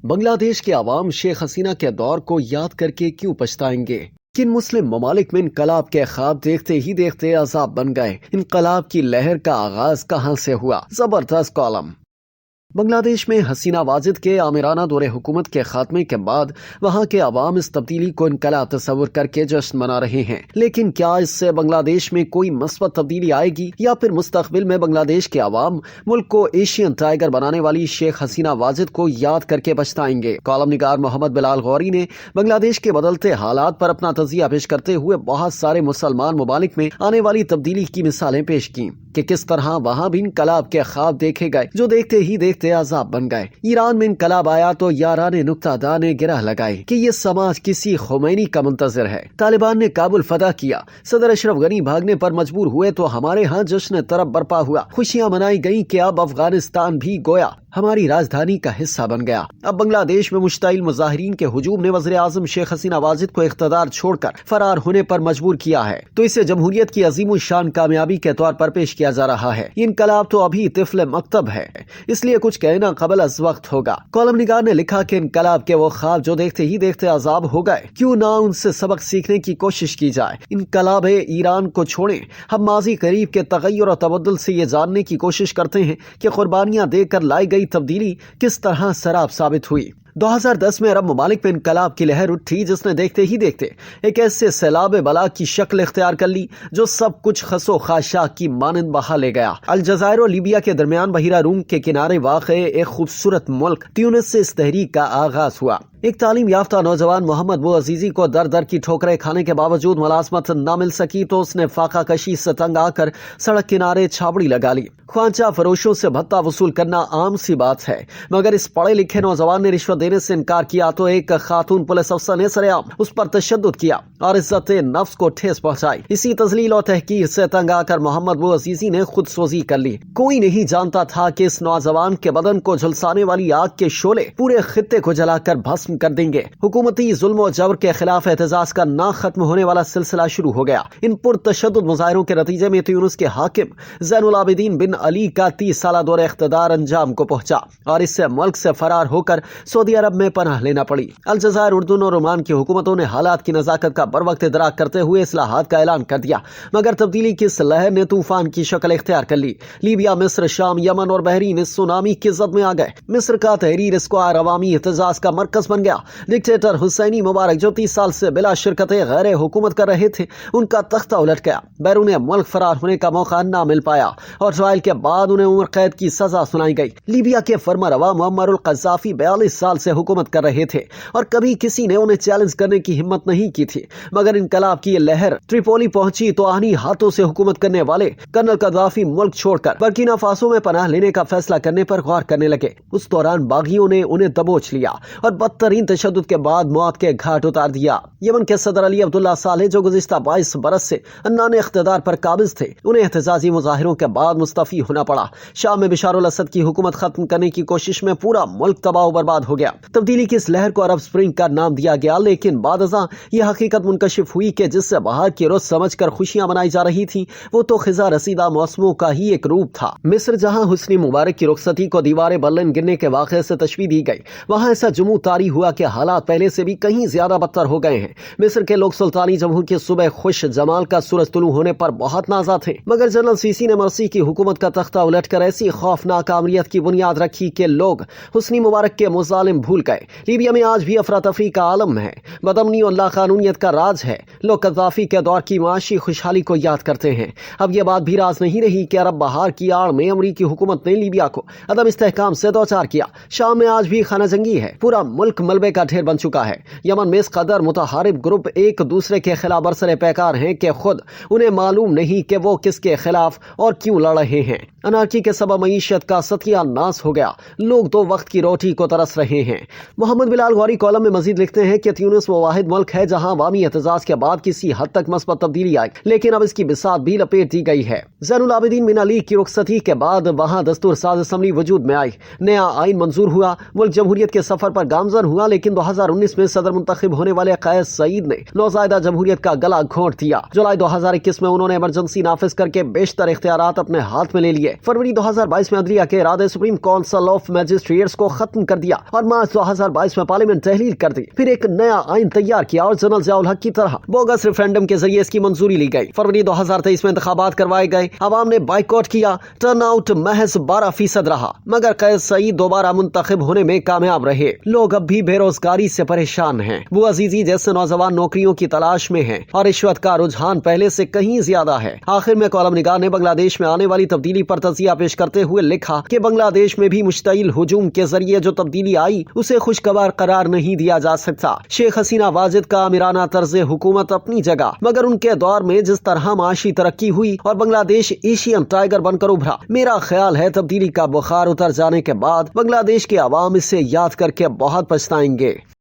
بنگلہ دیش کے عوام شیخ حسینہ کے دور کو یاد کر کے کیوں پچھتائیں گے؟ کن مسلم ممالک میں انقلاب کے خواب دیکھتے ہی دیکھتے عذاب بن گئے؟ انقلاب کی لہر کا آغاز کہاں سے ہوا؟ زبردست کالم۔ بنگلہ دیش میں حسینہ واجد کے آمرانہ دور حکومت کے خاتمے کے بعد وہاں کے عوام اس تبدیلی کو انقلاب تصور کر کے جشن منا رہے ہیں، لیکن کیا اس سے بنگلہ دیش میں کوئی مثبت تبدیلی آئے گی یا پھر مستقبل میں بنگلہ دیش کے عوام ملک کو ایشین ٹائیگر بنانے والی شیخ حسینہ واجد کو یاد کر کے پچھتائیں گے؟ کالم نگار محمد بلال غوری نے بنگلہ دیش کے بدلتے حالات پر اپنا تجزیہ پیش کرتے ہوئے بہت سارے مسلمان ممالک میں آنے والی تبدیلی کی مثالیں پیش کی کہ کس طرح وہاں بھی انقلاب کے خواب دیکھے گئے جو دیکھتے ہی دیکھتے عذاب بن گئے۔ ایران میں انقلاب آیا تو یاران نکتہ داں نے گرہ لگائی کہ یہ سماج کسی خمینی کا منتظر ہے۔ طالبان نے کابل فتح کیا، صدر اشرف غنی بھاگنے پر مجبور ہوئے تو ہمارے ہاں جشن طرب برپا ہوا، خوشیاں منائی گئیں کہ اب افغانستان بھی گویا ہماری راجدھانی کا حصہ بن گیا۔ اب بنگلہ دیش میں مشتعل مظاہرین کے ہجوم نے وزیر اعظم شیخ حسینہ واجد کو اقتدار چھوڑ کر فرار ہونے پر مجبور کیا ہے، تو اسے جمہوریت کی عظیم الشان کامیابی کے طور پر پیش کیا جا رہا ہے۔ یہ انقلاب تو ابھی طفل مکتب ہے، اس لیے کچھ کہنا قبل از وقت ہوگا۔ کالم نگار نے لکھا کہ انقلاب کے وہ خواب جو دیکھتے ہی دیکھتے عذاب ہو گئے، کیوں نہ ان سے سبق سیکھنے کی کوشش کی جائے۔ انقلاب ایران کو چھوڑیں، ہم ماضی قریب کے تغیر اور تبدل سے یہ جاننے کی کوشش کرتے ہیں کہ قربانیاں دے کر لائی گئی تبدیلی کس طرح سراب ثابت ہوئی۔ 2010 میں عرب ممالک میں انقلاب کی لہر اٹھی جس نے دیکھتے ہی دیکھتے ایک ایسے سیلاب بلا کی شکل اختیار کر لی جو سب کچھ خس و خاشاک کی مانند بہا لے گیا۔ الجزائر اور لیبیا کے درمیان بحیرہ روم کے کنارے واقع ایک خوبصورت ملک تیونس سے اس تحریک کا آغاز ہوا۔ ایک تعلیم یافتہ نوجوان محمد بوعزیزی کو در در کی ٹھوکریں کھانے کے باوجود ملازمت نہ مل سکی تو اس نے فاقہ کشی سے تنگ آ کر سڑک کنارے چھاوڑی لگا لی۔ خوانچہ فروشوں سے بھتہ وصول کرنا عام سی بات ہے، مگر اس پڑھے لکھے نوجوان نے رشوت دینے سے انکار کیا تو ایک خاتون پولیس افسر نے سر عام اس پر تشدد کیا اور عزت نفس کو ٹھیس پہنچائی۔ اسی تذلیل اور تحقیر سے تنگ آ کر محمد بوعزیزی نے خود سوزی کر لی۔ کوئی نہیں جانتا تھا کہ اس نوجوان کے بدن کو جھلسانے والی آگ کے شعلے پورے خطے کو جلا کر بھسم کر دیں گے۔ حکومتی ظلم و جبر کے خلاف احتجاج کا نہ ختم ہونے والا سلسلہ شروع ہو گیا۔ ان پرتشدد مظاہروں کے نتیجے میں تیونس کے حاکم زین العابدین بن علی کا 30 سالہ دور اقتدار انجام کو پہنچا اور اس سے ملک سے فرار ہو کر سعودی عرب میں پناہ لینا پڑی۔ الجزائر، اردن اور عمان کی حکومتوں نے حالات کی نزاکت کا بروقت ادراک کرتے ہوئے اصلاحات کا اعلان کر دیا، مگر تبدیلی کی اس لہر نے طوفان کی شکل اختیار کر لی۔ لیبیا، مصر، شام، یمن اور بحرین اس سونامی کی زد میں آ گئے۔ مصر کا تحریر اسکوائر عوامی احتجاج کا مرکز بن گیا۔ ڈکٹیٹر حسینی مبارک جو 30 سال سے بلا شرکت غیر حکومت کر رہے تھے، ان کا تختہ الٹ گیا۔ بیرون ملک فرار ہونے کا موقع نہ مل پایا اور ٹرائل کے بعد انہیں عمر قید کی سزا سنائی گئی۔ لیبیا کے فرمانروا معمر القذافی 42 سال سے حکومت کر رہے تھے اور کبھی کسی نے انہیں چیلنج کرنے کی ہمت نہیں کی تھی، مگر انقلاب کی یہ لہر ٹریپولی پہنچی تو آہنی ہاتھوں سے حکومت کرنے والے کرنل قذافی ملک چھوڑ کر برکینا فاسو میں پناہ لینے کا فیصلہ کرنے پر غور کرنے لگے۔ اس دوران باغیوں نے انہیں دبوچ لیا اور بدترین تشدد کے بعد موت کے گھاٹ اتار دیا۔ یمن کے صدر علی عبداللہ صالح جو گزشتہ 22 برس سے عنان اقتدار پر قابض تھے، انہیں احتجاجی مظاہروں کے بعد مستعفی ہونا پڑا۔ شام میں بشار الاسد کی حکومت ختم کرنے کی کوشش میں پورا ملک تباہ و برباد ہو گیا۔ تبدیلی کی اس لہر کو عرب سپرنگ کا نام دیا گیا، لیکن بعد ازاں یہ حقیقت منکشف ہوئی کہ جس سے بہار کی روز سمجھ کر خوشیاں منائی جا رہی تھیں، وہ تو خزاں رسیدہ موسموں کا ہی ایک روپ تھا۔ مصر جہاں حسنی مبارک کی رخصتی کو دیوار برلن گرنے کے واقعے سے تشبیہ دی گئی، وہاں ایسا جموں طاری ہوا کہ حالات پہلے سے بھی کہیں زیادہ بدتر ہو گئے ہیں۔ مصر کے لوگ سلطانی جمہور کی صبح خوش جمال کا سورج طلوع ہونے پر بہت نازا تھے، مگر جنرل سیسی نے مرسی کی حکومت کا تختہ الٹ کر ایسی خوفناک آمریت کی بنیاد رکھی کہ لوگ حسنی مبارک کے مظالم بھول گئے۔ لیبیا میں آج بھی افراتفری کا عالم ہے، بدامنی اور لاقانونیت کا راج ہے۔ لوگ قذافی کے دور کی معاشی خوشحالی کو یاد کرتے ہیں۔ اب یہ بات بھی راز نہیں رہی کہ عرب بہار کی آڑ میں امریکی حکومت نے لیبیا کو عدم استحکام سے دوچار کیا۔ شام میں آج بھی خانہ جنگی ہے، پورا ملک ملبے کا ڈھیر بن چکا ہے۔ یمن میں اس قدر متحارب گروپ ایک دوسرے کے خلاف برسر پیکار ہیں کہ خود انہیں معلوم نہیں کہ وہ کس کے خلاف اور کیوں لڑ رہے ہیں۔ انارکی کے سبب معیشت کا ستیہ ناس ہو گیا، لوگ دو وقت کی روٹی کو ترس رہے ہیں۔ محمد بلال غوری کالم میں مزید لکھتے ہیں کہ تیونس وہ واحد ملک ہے جہاں عوامی احتجاج کے بعد کسی حد تک مثبت تبدیلی آئی، لیکن اب اس کی بساط بھی لپیٹ دی گئی ہے۔ زین العابدین بن علی کی رخصتی کے بعد وہاں دستور ساز اسمبلی وجود میں آئی، نیا آئین منظور ہوا، ملک جمہوریت کے سفر پر گامزن ہوا ہوا، لیکن 2019 میں صدر منتخب ہونے والے قیس سعید نے نوزائیدہ جمہوریت کا گلا گھونٹ دیا۔ جولائی 2021 میں انہوں نے ایمرجنسی نافذ کر کے بیشتر اختیارات اپنے ہاتھ میں لے لیے۔ فروری 2022 میں عدلیہ کے ارادے سپریم کونسل آف میجسٹریٹس کو ختم کر دیا اور مارچ 2022 میں پارلیمنٹ تحلیل کر دی۔ پھر ایک نیا آئین تیار کیا اور جنرل ضیاء الحق کی طرح بوگس ریفرینڈم کے ذریعے اس کی منظوری لی گئی۔ فروری 2023 میں انتخابات کروائے گئے، عوام نے بائیکاٹ کیا، ٹرن آؤٹ محض 12% رہا، مگر قیس سعید دوبارہ منتخب ہونے میں کامیاب رہے۔ لوگ اب بھی بے روزگاری سے پریشان ہیں۔ بو عزیزی جیسے نوجوان نوکریوں کی تلاش میں ہیں اور رشوت کا رجحان پہلے سے کہیں زیادہ ہے۔ آخر میں کالم نگار نے بنگلہ دیش میں آنے والی تبدیلی پر تجزیہ پیش کرتے ہوئے لکھا کہ بنگلہ دیش میں بھی مشتعل ہجوم کے ذریعے جو تبدیلی آئی اسے خوشگوار قرار نہیں دیا جا سکتا۔ شیخ حسینہ واجد کا آمرانہ طرز حکومت اپنی جگہ، مگر ان کے دور میں جس طرح معاشی ترقی ہوئی اور بنگلہ دیش ایشین ٹائیگر بن کر ابھرا، میرا خیال ہے تبدیلی کا بخار اتر جانے کے بعد بنگلہ دیش کے عوام اسے یاد کر کے بہت پچھتائیں گے۔